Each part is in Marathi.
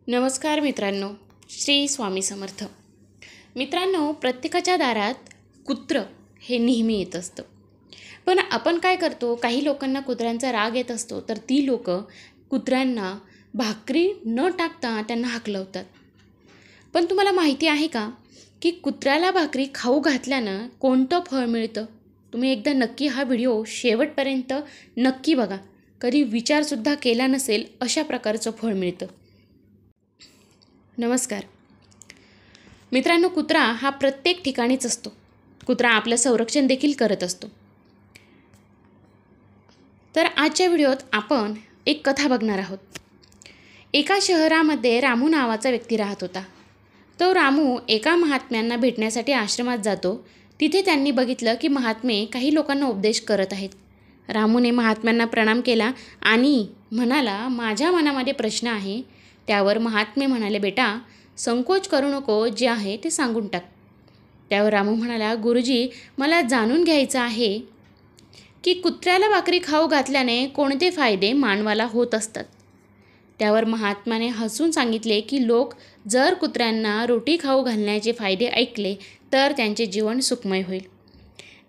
नमस्कार मित्रांनो, श्री स्वामी समर्थ. मित्रांनो, प्रत्येकाच्या दारात कुत्रं हे नेहमी येत असतं. पण आपण काय करतो, काही लोकांना कुत्र्यांचा राग येत असतो, तर ती लोक कुत्र्यांना भाकरी न टाकता त्यांना हाकलवतात. पण तुम्हाला माहिती आहे का की कुत्र्याला भाकरी खाऊ घातल्यानं कोणतं फळ मिळतं? तुम्ही एकदा नक्की हा व्हिडिओ शेवटपर्यंत नक्की बघा. कधी विचारसुद्धा केला नसेल अशा प्रकारचं फळ मिळतं. नमस्कार मित्रांनो, कुत्रा हा प्रत्येक ठिकाणीच असतो. कुत्रा आपलं संरक्षण देखील करत असतो. तर आजच्या व्हिडिओत आपण एक कथा बघणार आहोत. एका शहरामध्ये रामू नावाचा व्यक्ती राहत होता. तो रामू एका महात्म्यांना भेटण्यासाठी आश्रमात जातो. तिथे त्यांनी बघितलं की महात्मे काही लोकांना उपदेश करत आहेत. रामूने महात्म्यांना प्रणाम केला आणि म्हणाला, माझ्या मनामध्ये प्रश्न आहे. त्यावर महात्मे म्हणाले, बेटा संकोच करू नको, जे आहे ते सांगून टाक. त्यावर रामू म्हणाला, गुरुजी मला जाणून घ्यायचं आहे की कुत्र्याला भाकरी खाऊ घातल्याने कोणते फायदे मानवाला होत असतात. त्यावर महात्म्याने हसून सांगितले की लोक जर कुत्र्यांना रोटी खाऊ घालण्याचे फायदे ऐकले तर त्यांचे जीवन सुखमय होईल.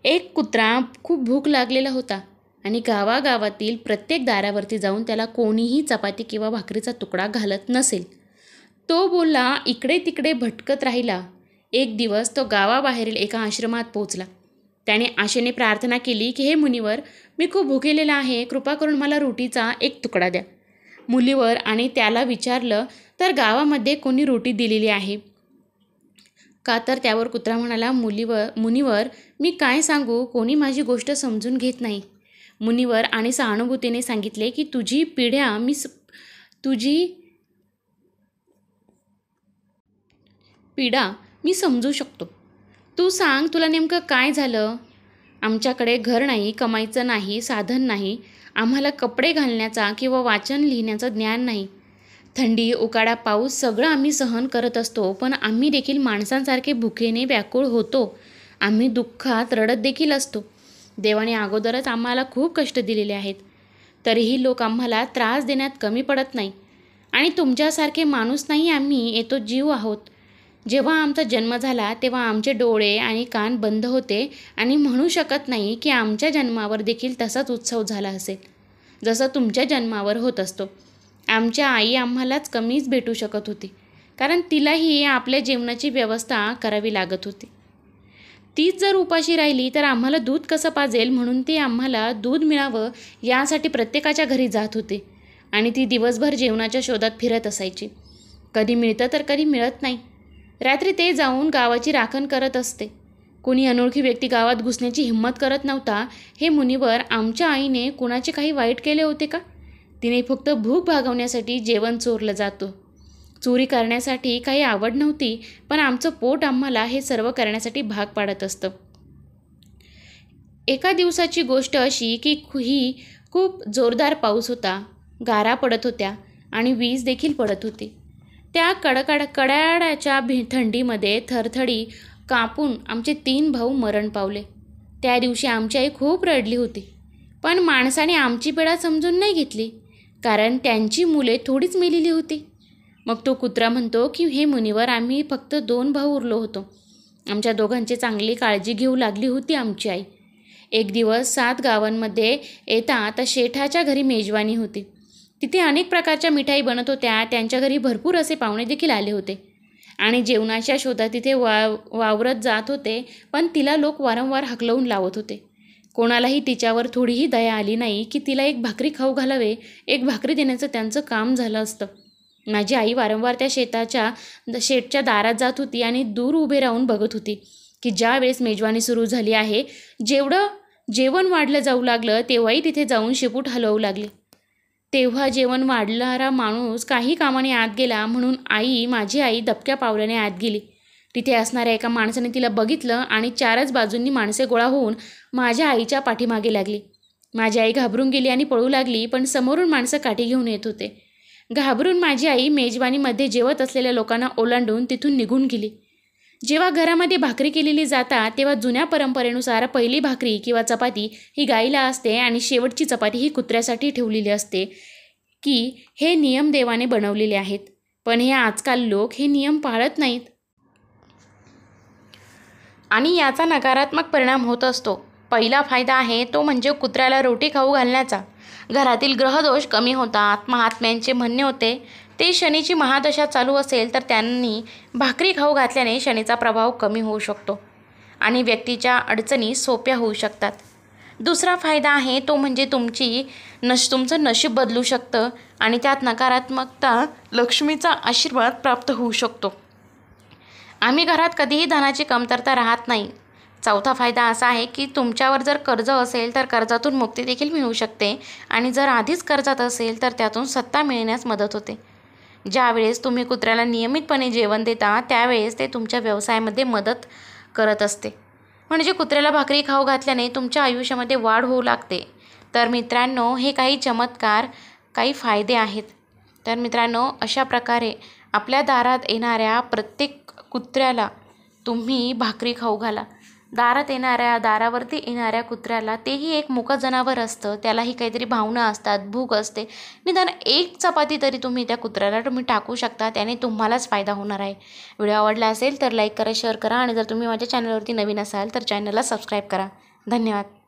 एक कुत्रा खूप भूक लागलेला होता आणि गावागावातील प्रत्येक दारावरती जाऊन त्याला कोणीही चपाती किंवा भाकरीचा तुकडा घालत नसेल. तो बोलला, इकडे तिकडे भटकत राहिला. एक दिवस तो गावाबाहेरील एका आश्रमात पोहोचला. त्याने आशेने प्रार्थना केली की हे मुनिवर, मी खूप भुकेलेला आहे, कृपा करून मला रोटीचा एक तुकडा द्या. मुलीवर आणि त्याला विचारलं तर गावामध्ये कोणी रोटी दिलेली आहे का? तर त्यावर कुत्रा म्हणाला, मुनिवर मी काय सांगू, कोणी माझी गोष्ट समजून घेत नाही. मुनिवर आणि सहानुभूतीने सांगितले की तुझी पीडा मी समजू शकतो. तू सांग, तुला नेमकं काय झालं? आमच्याकडे घर नाही, कमाईचं नाही, साधन नाही. आम्हाला कपडे घालण्याचा किंवा वाचन लिहिण्याचं ज्ञान नाही. थंडी, उकाडा, पाऊस सगळं आम्ही सहन करत असतो, पण आम्ही देखील माणसांसारखे भुकेने व्याकुळ होतो. आम्ही दुःखात रडत देखील असतो. देवाने अगोदरच आम्हाला खूप कष्ट दिलेले आहेत, तरीही लोक आम्हाला त्रास देण्यात कमी पडत नाही. आणि तुमच्यासारखे माणूस नाही, आम्ही येतो जीव आहोत. जेव्हा आमचा जन्म झाला तेव्हा आमचे डोळे आणि कान बंद होते आणि म्हणू शकत नाही की आमच्या जन्मावर देखील तसाच उत्सव झाला असेल जसं तुमच्या जन्मावर होत असतो. आमच्या आई आम्हालाच कमीच भेटू शकत होती, कारण तिलाही आपल्या जेवणाची व्यवस्था करावी लागत होती. तीच जर उपाशी राहिली तर आम्हाला दूध कसं पाजेल, म्हणून ती आम्हाला दूध मिळावं यासाठी प्रत्येकाच्या घरी जात होते आणि ती दिवसभर जेवणाच्या शोधात फिरत असायची. कधी मिळतं तर कधी मिळत नाही. रात्री ते जाऊन गावाची राखण करत असते. कोणी अनोळखी व्यक्ती गावात घुसण्याची हिंमत करत नव्हता. हे मुनिवर, आमच्या आईने कुणाचे काही वाईट केले होते का? तिने फक्त भूक भागवण्यासाठी जेवण चोरलं जातो. चोरी करण्यासाठी काही आवड नव्हती, पण आमचं पोट आम्हाला हे सर्व करण्यासाठी भाग पाडत असतं. एका दिवसाची गोष्ट अशी की खूप जोरदार पाऊस होता. गारा पडत होत्या आणि वीज देखील पडत होती. त्या कडाड्याच्या थंडीमध्ये थरथडी कापून आमचे 3 भाऊ मरण पावले. त्या दिवशी आमची आई खूप रडली होती, पण माणसाने आमची पीडा समजून नाही घेतली, कारण त्यांची मुले थोडीच मेलेली होती. मग तो कुत्रा म्हणतो की हे मुनिवर, आम्ही फक्त 2 भाऊ उरलो होतो. आमच्या दोघांची चांगली काळजी घेऊ लागली होती आमची आई. एक दिवस 7 गावांमध्ये येता शेठाच्या घरी मेजवानी होती. तिथे अनेक प्रकारच्या मिठाई बनत होत्या. त्यांच्या घरी भरपूर असे पाहुणे देखील आले होते आणि जेवणाच्या शोधात तिथे वावरत जात होते, पण तिला लोक वारंवार हाकलवून लावत होते. कोणालाही तिच्यावर थोडीही दया आली नाही की तिला एक भाकरी खाऊ घालावे. एक भाकरी देण्याचं त्यांचं काम झालं असतं. माझी आई वारंवार त्या शेठच्या दारात जात होती आणि दूर उभे राहून बघत होती की ज्या वेळेस मेजवानी सुरू झाली आहे, जेवढं जेवण वाढलं जाऊ लागलं तेव्हाही तिथे जाऊन शेपूट हलवू लागले. तेव्हा जेवण वाढणारा माणूस काही कामाने आत गेला, म्हणून माझी आई दबक्या पावलाने आत गेली. तिथे असणाऱ्या एका माणसाने तिला बघितलं आणि 4च बाजूंनी माणसे गोळा होऊन माझ्या आईच्या पाठीमागे लागली. माझी आई घाबरून गेली आणि पळू लागली, पण समोरून माणसं काठी घेऊन येत होते. घाबरून माझी आई मेजवानीमध्ये जेवत असलेल्या लोकांना ओलांडून तिथून निघून गेली. जेव्हा घरामध्ये भाकरी केलेली जातात तेव्हा जुन्या परंपरेनुसार पहिली भाकरी किंवा चपाती ही गाईला असते आणि शेवटची चपाती ही कुत्र्यासाठी ठेवलेली असते की हे नियम देवाने बनवलेले आहेत. पण हे आजकाल लोक हे नियम पाळत नाहीत आणि याचा नकारात्मक परिणाम होत असतो. पहिला फायदा आहे तो म्हणजे कुत्र्याला रोटी खाऊ घालण्याचा. घरातील ग्रहदोष कमी होतात. महात्म्यांचे म्हणणे होते ते शनीची महादशा चालू असेल तर त्यांनी भाकरी खाऊ घातल्याने शनीचा प्रभाव कमी होऊ शकतो आणि व्यक्तीच्या अडचणी सोप्या होऊ शकतात. दुसरा फायदा आहे तो म्हणजे तुमचं नशीब बदलू शकतं आणि त्यात नकारात्मकता लक्ष्मीचा आशीर्वाद प्राप्त होऊ शकतो. आम्ही घरात कधीही धनाची कमतरता राहत नाही. चौथा फायदा असा आहे की तुमच्यावर जर कर्ज असेल तर कर्जातून मुक्ती देखील मिळू शकते आणि जर आधीच कर्जात असेल तर त्यातून सत्ता मिळण्यास मदत होते. ज्यावेळेस तुम्ही कुत्र्याला नियमितपणे जेवण देता त्यावेळेस ते तुमच्या व्यवसायामध्ये मदत करत असते. म्हणजे कुत्र्याला भाकरी खाऊ घातल्याने तुमच्या आयुष्यामध्ये वाढ होऊ लागते. तर मित्रांनो, हे काही चमत्कार, काही फायदे आहेत. तर मित्रांनो, अशा प्रकारे आपल्या दारात येणाऱ्या प्रत्येक कुत्र्याला तुम्ही भाकरी खाऊ घाला. दारावरती येणाऱ्या कुत्र्याला, तेही एक मुकं जनावर असतं, त्यालाही काहीतरी भावना असतात, भूक असते. निदान एक चपाती तरी तुम्ही त्या कुत्र्याला टाकू शकता. त्याने तुम्हालाच फायदा होणार आहे. व्हिडिओ आवडला असेल तर लाईक करा, शेअर करा आणि जर तुम्ही माझ्या चॅनलवरती नवीन असाल तर चॅनलला सबस्क्राईब करा. धन्यवाद.